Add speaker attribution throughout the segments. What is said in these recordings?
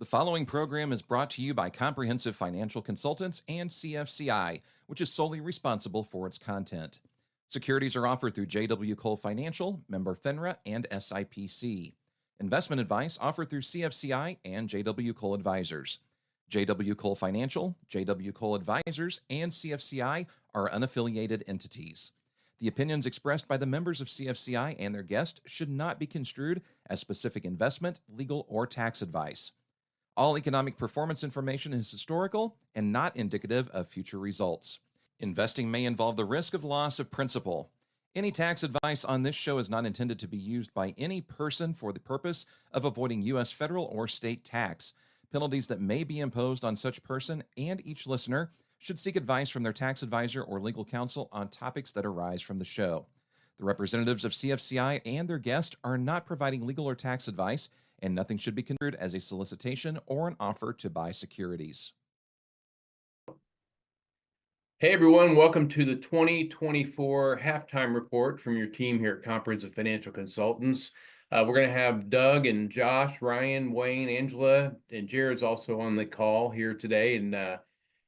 Speaker 1: The following program is brought to you by Comprehensive Financial Consultants and CFCI, which is solely responsible for its content. Securities are offered through J.W. Cole Financial, member FINRA, and SIPC. Investment advice offered through CFCI and J.W. Cole Advisors. J.W. Cole Financial, J.W. Cole Advisors, and CFCI are unaffiliated entities. The opinions expressed by the members of CFCI and their guests should not be construed as specific investment, legal, or tax advice. All economic performance information is historical and not indicative of future results. Investing may involve the risk of loss of principal. Any tax advice on this show is not intended to be used by any person for the purpose of avoiding U.S. federal or state tax. Penalties that may be imposed on such person and each listener should seek advice from their tax advisor or legal counsel on topics that arise from the show. The representatives of CFCI and their guests are not providing legal or tax advice, and nothing should be considered as a solicitation or an offer to buy securities.
Speaker 2: Hey everyone, welcome to the 2024 halftime report from your team here at Comprehensive Financial Consultants. We're going to have Doug and Josh, Ryan, Wayne, Angela, and Jared's also on the call here today, and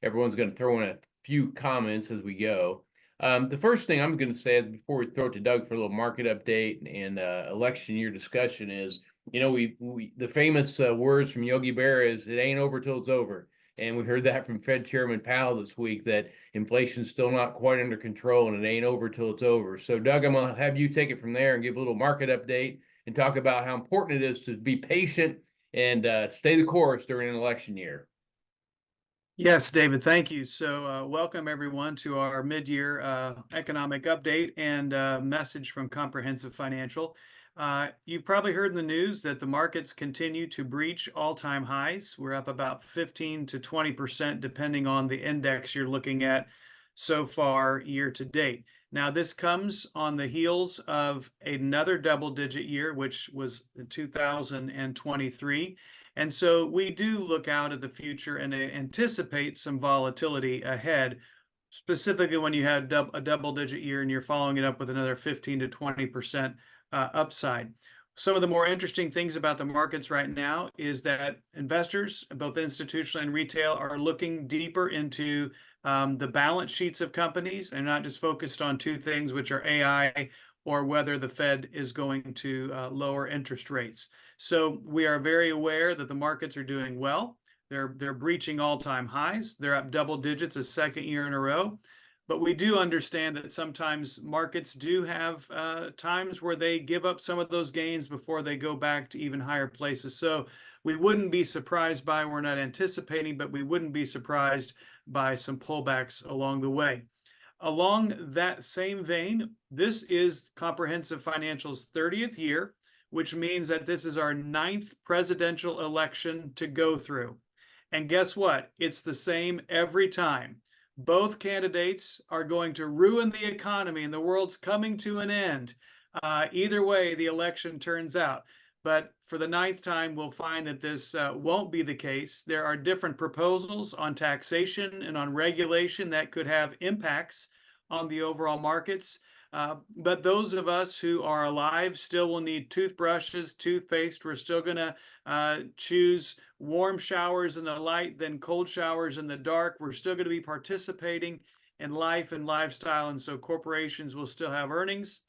Speaker 2: everyone's going to throw in a few comments as we go. The first thing I'm going to say before we throw it to Doug for a little market update and election year discussion is, you know, the famous words from Yogi Berra is, it ain't over till it's over. And we heard that from Fed Chairman Powell this week, that inflation's still not quite under control and it ain't over till it's over. So Doug, I'm going to have you take it from there and give a little market update and talk about how important it is to be patient and stay the course during an election year.
Speaker 3: Yes, David, thank you. So welcome everyone to our mid-year economic update and message from Comprehensive Financial. You've probably heard in the news that the markets continue to breach all-time highs. We're up about 15 to 20% depending on the index you're looking at so far year to date. Now, this comes on the heels of another double-digit year, which was 2023. And so we do look out at the future and anticipate some volatility ahead, specifically when you had a double-digit year and you're following it up with another 15 to 20% upside. Some of the more interesting things about the markets right now is that investors, both institutional and retail, are looking deeper into the balance sheets of companies and not just focused on two things, which are AI or whether the Fed is going to lower interest rates. So we are very aware that the markets are doing well. They're breaching all-time highs. They're up double digits a second year in a row. But we do understand that sometimes markets do have times where they give up some of those gains before they go back to even higher places. So we wouldn't be surprised by, we're not anticipating, but we wouldn't be surprised by some pullbacks along the way. Along that same vein, this is Comprehensive Financial's 30th year, which means that this is our 9th presidential election to go through. And guess what? It's the same every time. Both candidates are going to ruin the economy and the world's coming to an end. Either way, the election turns out. But for the 9th time, we'll find that this won't be the case. There are different proposals on taxation and on regulation that could have impacts on the overall markets. But those of us who are alive still will need toothbrushes, toothpaste. We're still going to choose warm showers in the light than cold showers in the dark. We're still going to be participating in life and lifestyle. And so corporations will still have earnings.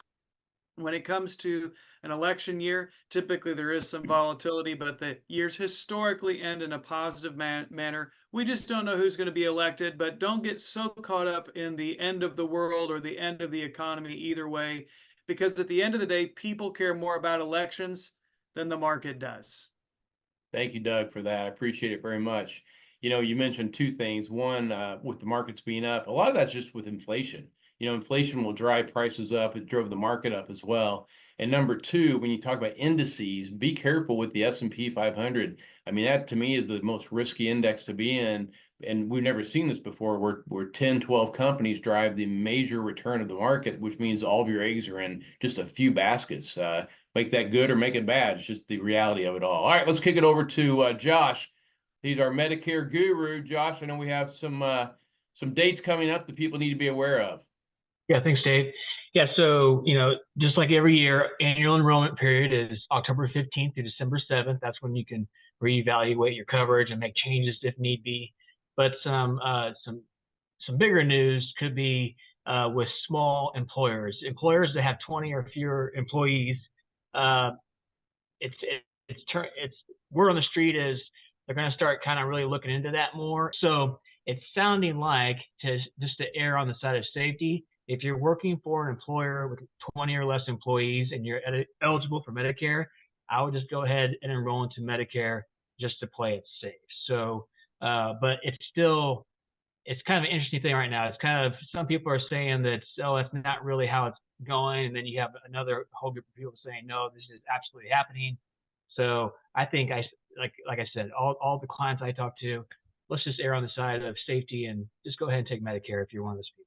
Speaker 3: When it comes to an election year, typically there is some volatility, but the years historically end in a positive manner. We just don't know who's going to be elected, but don't get so caught up in the end of the world or the end of the economy either way, because at the end of the day, people care more about elections than the market does.
Speaker 2: Thank you, Doug, for that. I appreciate it very much. You know, you mentioned two things. One, with the markets being up, a lot of that's just with inflation. You know, inflation will drive prices up. It drove the market up as well. And number two, when you talk about indices, be careful with the S&P 500. I mean, that to me is the most risky index to be in. And we've never seen this before, where 10, 12 companies drive the major return of the market, which means all of your eggs are in just a few baskets. Make that good or make it bad. It's just the reality of it all. All right, let's kick it over to Josh. He's our Medicare guru. Josh, I know we have some dates coming up that people need to be aware of.
Speaker 4: Yeah, thanks, Dave. Yeah, so, just like every year, annual enrollment period is October 15th through December 7th. That's when you can reevaluate your coverage and make changes if need be. But some bigger news could be with small employers that have 20 or fewer employees. Word on the street is they're going to start kind of really looking into that more. So it's sounding like to err on the side of safety. If you're working for an employer with 20 or less employees and you're eligible for Medicare, I would just go ahead and enroll into Medicare just to play it safe. So, but it's kind of an interesting thing right now. It's kind of, some people are saying that, that's not really how it's going. And then you have another whole group of people saying, no, this is absolutely happening. So I think like I said, all the clients I talk to, let's just err on the side of safety and just go ahead and take Medicare if you're one of those people.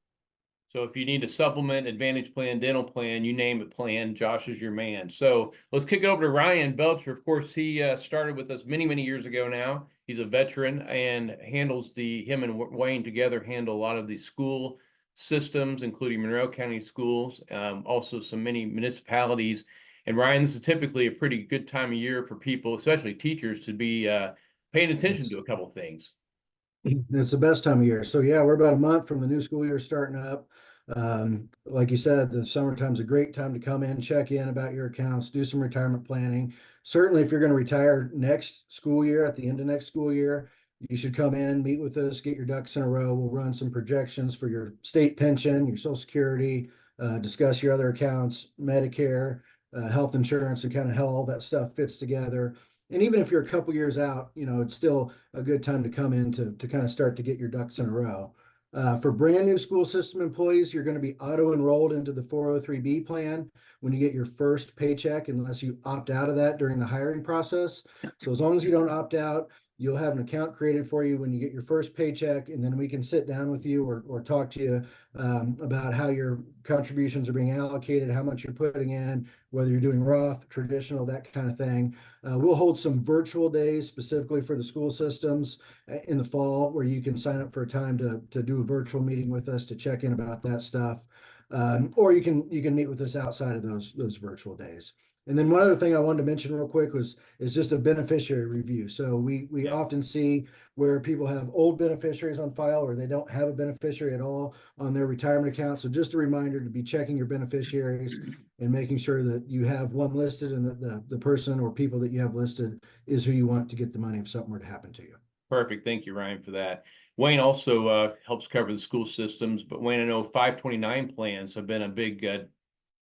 Speaker 2: So if you need a supplement, Advantage plan, dental plan, you name it plan, Josh is your man. So let's kick it over to Ryan Belcher. Of course, he started with us many, many years ago now. He's a veteran and handles him and Wayne together handle a lot of the school systems, including Monroe County schools, also many municipalities. And Ryan, this is typically a pretty good time of year for people, especially teachers, to be paying attention to a couple of things.
Speaker 5: It's the best time of year. So yeah, we're about a month from the new school year starting up. Like you said, the summertime's a great time to come in, check in about your accounts, do some retirement planning. Certainly, if you're going to retire next school year, at the end of next school year, you should come in, meet with us, get your ducks in a row. We'll run some projections for your state pension, your Social Security, discuss your other accounts, Medicare, health insurance, and kind of how all that stuff fits together. And even if you're a couple years out, it's still a good time to come in to kind of start to get your ducks in a row. For brand new school system employees, you're going to be auto enrolled into the 403B plan when you get your first paycheck, unless you opt out of that during the hiring process. So as long as you don't opt out, you'll have an account created for you when you get your first paycheck, and then we can sit down with you or talk to you about how your contributions are being allocated, how much you're putting in, whether you're doing Roth, traditional, that kind of thing. We'll hold some virtual days specifically for the school systems in the fall, where you can sign up for a time to do a virtual meeting with us to check in about that stuff. Or you can meet with us outside of those virtual days. And then one other thing I wanted to mention real quick is just a beneficiary review. So we often see where people have old beneficiaries on file, or they don't have a beneficiary at all on their retirement account. So just a reminder to be checking your beneficiaries and making sure that you have one listed, and that the person or people that you have listed is who you want to get the money if something were to happen to you.
Speaker 2: Perfect. Thank you, Ryan, for that. Wayne also helps cover the school systems, but Wayne, I know 529 plans have been a big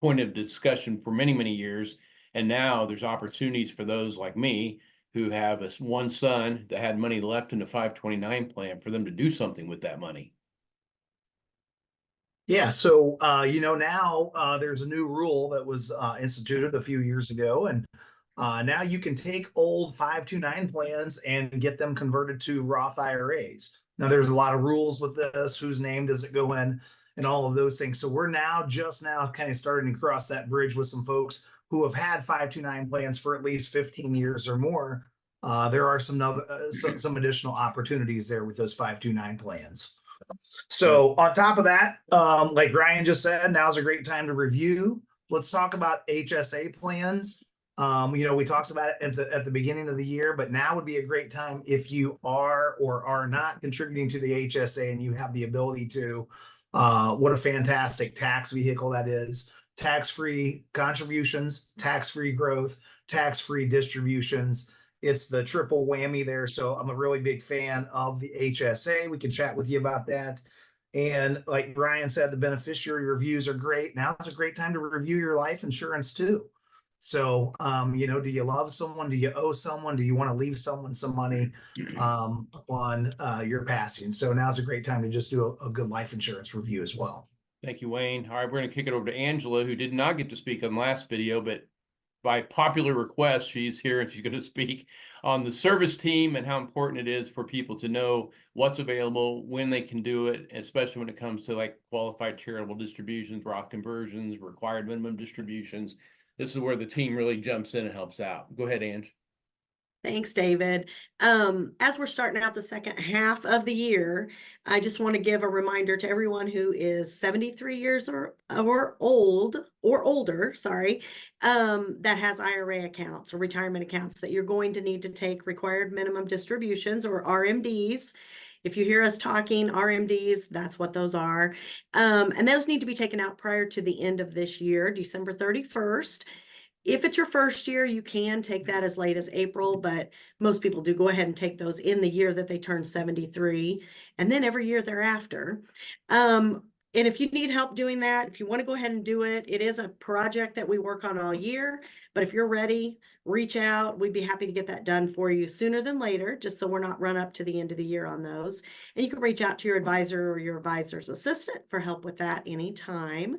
Speaker 2: point of discussion for many, many years. And now there's opportunities for those like me who have one son that had money left in the 529 plan for them to do something with that money.
Speaker 6: Yeah, so now there's a new rule that was instituted a few years ago, and now you can take old 529 plans and get them converted to Roth IRAs. Now there's a lot of rules with this, whose name does it go in, and all of those things. So we're just now kind of starting to cross that bridge with some folks who have had 529 plans for at least 15 years or more. There are some additional opportunities there with those 529 plans. So on top of that, like Ryan just said, now's a great time to review. Let's talk about HSA plans. We talked about it at the beginning of the year, but now would be a great time if you are or are not contributing to the HSA and you have the ability to. What a fantastic tax vehicle that is. Tax-free contributions, tax-free growth, tax-free distributions. It's the triple whammy there. So I'm a really big fan of the HSA. We can chat with you about that. And like Brian said, the beneficiary reviews are great. Now it's a great time to review your life insurance too. So, do you love someone? Do you owe someone? Do you want to leave someone some money upon your passing? So now's a great time to just do a good life insurance review as well.
Speaker 2: Thank you, Wayne. All right, we're going to kick it over to Angela, who did not get to speak on the last video, but by popular request, she's here and she's going to speak on the service team and how important it is for people to know what's available, when they can do it, especially when it comes to like qualified charitable distributions, Roth conversions, required minimum distributions. This is where the team really jumps in and helps out. Go ahead, Ange.
Speaker 7: Thanks, David. As we're starting out the second half of the year, I just want to give a reminder to everyone who is 73 years or older, sorry, that has IRA accounts or retirement accounts, that you're going to need to take required minimum distributions, or RMDs. If you hear us talking RMDs, that's what those are. And those need to be taken out prior to the end of this year, December 31st. If it's your first year, you can take that as late as April, but most people do go ahead and take those in the year that they turn 73, and then every year thereafter. And if you need help doing that, if you want to go ahead and do it, it is a project that we work on all year. But if you're ready, reach out. We'd be happy to get that done for you sooner than later, just so we're not run up to the end of the year on those. And you can reach out to your advisor or your advisor's assistant for help with that anytime.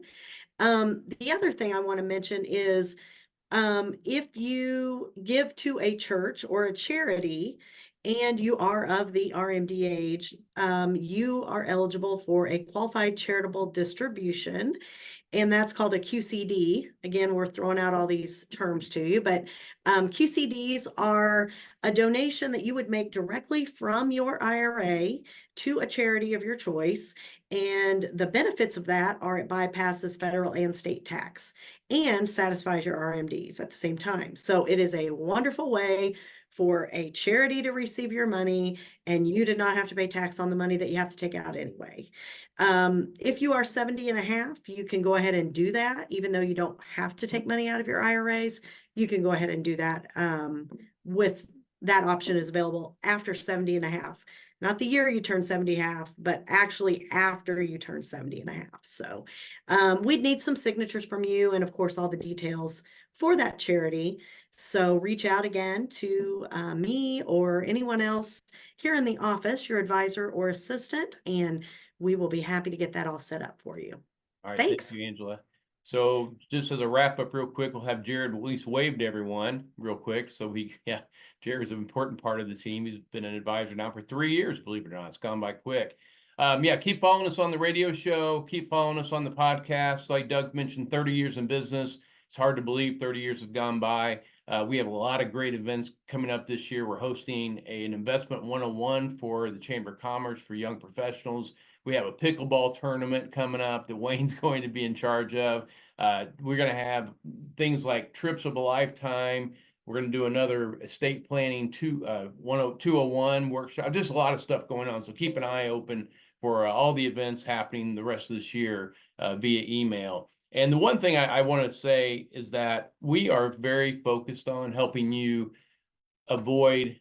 Speaker 7: The other thing I want to mention is, if you give to a church or a charity and you are of the RMD age, you are eligible for a qualified charitable distribution, and that's called a QCD. Again, we're throwing out all these terms to you, but QCDs are a donation that you would make directly from your IRA to a charity of your choice. And the benefits of that are it bypasses federal and state tax and satisfies your RMDs at the same time. So it is a wonderful way for a charity to receive your money, and you did not have to pay tax on the money that you have to take out anyway. If you are 70 and a half, you can go ahead and do that. Even though you don't have to take money out of your IRAs, you can go ahead and do that. With that option is available after 70 and a half. Not the year you turn 70 and a half, but actually after you turn 70 and a half. So we'd need some signatures from you, and of course all the details for that charity. So reach out again to me or anyone else here in the office, your advisor or assistant, and we will be happy to get that all set up for you.
Speaker 2: All right,
Speaker 7: Thanks.
Speaker 2: thank you, Angela. So just as a wrap up real quick, we'll have Jared at least wave to everyone real quick. So Jared's an important part of the team. He's been an advisor now for 3 years, believe it or not. It's gone by quick. Keep following us on the radio show. Keep following us on the podcast. Like Doug mentioned, 30 years in business. It's hard to believe 30 years have gone by. We have a lot of great events coming up this year. We're hosting an investment 101 for the Chamber of Commerce for young professionals. We have a pickleball tournament coming up that Wayne's going to be in charge of. We're going to have things like trips of a lifetime. We're going to do another estate planning 201 workshop. Just a lot of stuff going on. So keep an eye open for all the events happening the rest of this year via email. And the one thing I want to say is that we are very focused on helping you avoid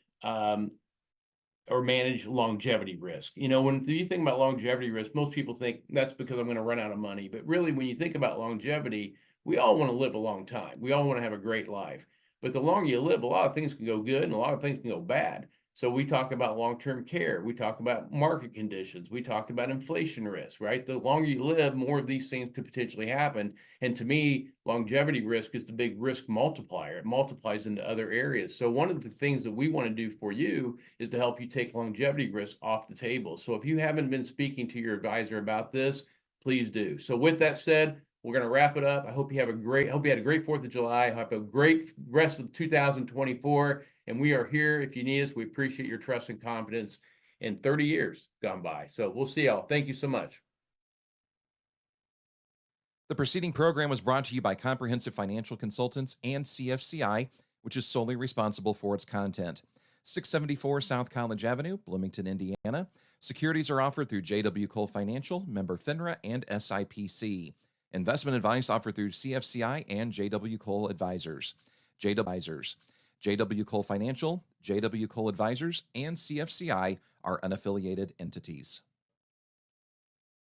Speaker 2: or manage longevity risk. You know, when you think about longevity risk, most people think that's because I'm going to run out of money. But really, when you think about longevity, we all want to live a long time. We all want to have a great life. But the longer you live, a lot of things can go good and a lot of things can go bad. So we talk about long-term care. We talk about market conditions. We talk about inflation risk, right? The longer you live, more of these things could potentially happen. And to me, longevity risk is the big risk multiplier. It multiplies into other areas. So one of the things that we want to do for you is to help you take longevity risk off the table. So if you haven't been speaking to your advisor about this, please do. So with that said, we're going to wrap it up. I hope you had a great 4th of July. I hope a great rest of 2024. And we are here if you need us. We appreciate your trust and confidence in 30 years gone by. So we'll see y'all. Thank you so much.
Speaker 1: The preceding program was brought to you by Comprehensive Financial Consultants and CFCI, which is solely responsible for its content. 674 South College Avenue, Bloomington, Indiana. Securities are offered through J.W. Cole Financial, member FINRA, and SIPC. Investment advice offered through CFCI and J.W. Cole Advisors. J.W. Cole Financial, J.W. Cole Advisors, and CFCI are unaffiliated entities.